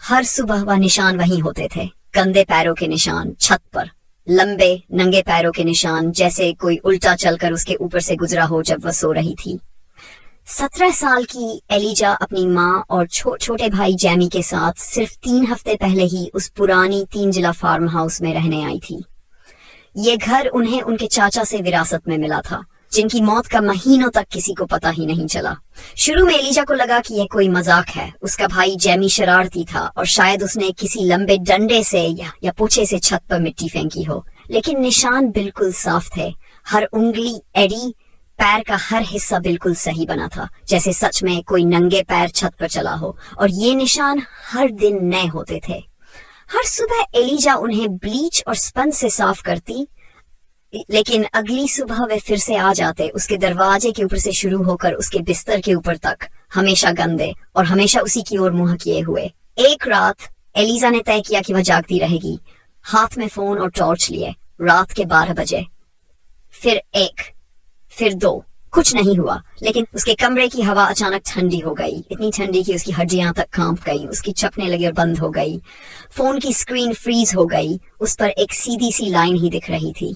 हर सुबह वह निशान वहीं होते थे, गंदे पैरों के निशान छत पर, लंबे नंगे पैरों के निशान, जैसे कोई उल्टा चलकर उसके ऊपर से गुजरा हो जब वह सो रही थी। 17 साल की एलिजा अपनी माँ और छोटे भाई जैमी के साथ सिर्फ 3 हफ्ते पहले ही उस पुरानी 3 जिला फार्म हाउस में रहने आई थी। ये घर उन्हें उनके चाचा से विरासत में मिला था, जिनकी मौत का महीनों तक किसी को पता ही नहीं चला। शुरू में एलिजा को लगा कि यह कोई मजाक है। उसका भाई जैमी शरारती था और शायद उसने किसी लंबे डंडे से या पोछे से छत पर मिट्टी फेंकी हो, लेकिन निशान बिल्कुल साफ थे। हर उंगली, एड़ी, पैर का हर हिस्सा बिल्कुल सही बना था, जैसे सच में कोई नंगे पैर छत पर चला हो। और ये निशान हर दिन नए होते थे। हर सुबह एलिजा उन्हें ब्लीच और स्पंज से साफ करती, लेकिन अगली सुबह वे फिर से आ जाते, उसके दरवाजे के ऊपर से शुरू होकर उसके बिस्तर के ऊपर तक, हमेशा गंदे और हमेशा उसी की ओर मुंह किए हुए। एक रात एलिजा ने तय किया कि वह जागती रहेगी, हाथ में फोन और टॉर्च लिए। रात के 12 बजे, फिर 1, फिर 2, कुछ नहीं हुआ। लेकिन उसके कमरे की हवा अचानक ठंडी हो गई, इतनी ठंडी कि उसकी हड्डियां तक कांप गई, उसकी चपने लगी और बंद हो गई। फोन की स्क्रीन फ्रीज हो गई, उस पर एक सीधी सी लाइन ही दिख रही थी।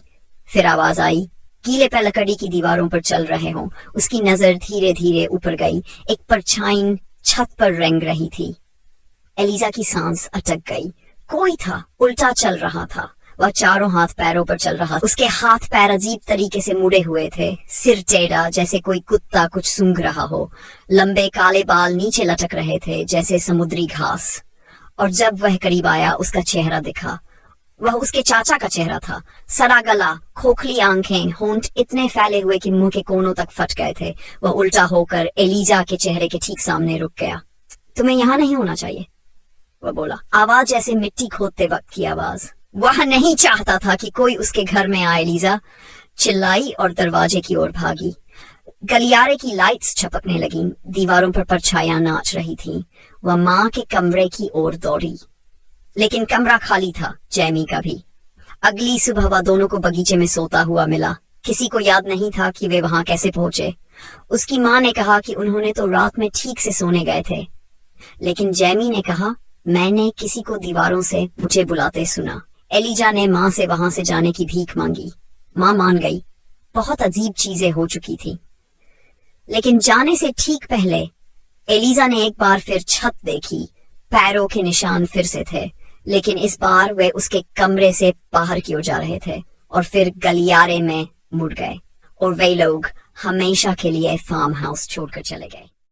फिर आवाज आई, गीले पे लकड़ी की दीवारों पर चल रहे हों। उसकी नजर धीरे धीरे ऊपर गई, एक परछाई छत पर रेंग रही थी। एलिजा की सांस अटक गई। कोई था, उल्टा चल रहा था। वह चारों हाथ पैरों पर चल रहा। उसके हाथ पैर अजीब तरीके से मुड़े हुए थे, सिर टेढ़ा जैसे कोई कुत्ता कुछ सूंघ रहा हो। लंबे काले बाल नीचे लटक रहे थे जैसे समुद्री घास। और जब वह करीब आया, उसका चेहरा दिखा। वह उसके चाचा का चेहरा था। सड़ा गला, खोखली आंखें, होंठ इतने फैले हुए कि मुंह के कोनों तक फट गए थे। वह उल्टा होकर एलिजा के चेहरे के ठीक सामने रुक गया। तुम्हें यहाँ नहीं होना चाहिए, वह बोला, आवाज जैसे मिट्टी खोदते वक्त की आवाज। वह नहीं चाहता था कि कोई उसके घर में आए। एलिजा चिल्लाई और दरवाजे की ओर भागी। गलियारे की लाइट्स छपकने लगीं, दीवारों पर परछाइयां नाच रही थीं। वह माँ के कमरे की ओर दौड़ी, लेकिन कमरा खाली था, जैमी का भी। अगली सुबह वह दोनों को बगीचे में सोता हुआ मिला। किसी को याद नहीं था कि वे वहां कैसे पहुंचे। उसकी माँ ने कहा कि उन्होंने तो रात में ठीक से सोने गए थे, लेकिन जैमी ने कहा, मैंने किसी को दीवारों से मुझे बुलाते सुना। एलिजा ने माँ से वहां से जाने की भीख मांगी। माँ मान गई। बहुत अजीब चीजें हो चुकी थी। लेकिन जाने से ठीक पहले एलिजा ने एक बार फिर छत देखी। पैरों के निशान फिर से थे, लेकिन इस बार वे उसके कमरे से बाहर की ओर जा रहे थे और फिर गलियारे में मुड़ गए। और वे लोग हमेशा के लिए फार्म हाउस छोड़कर चले गए।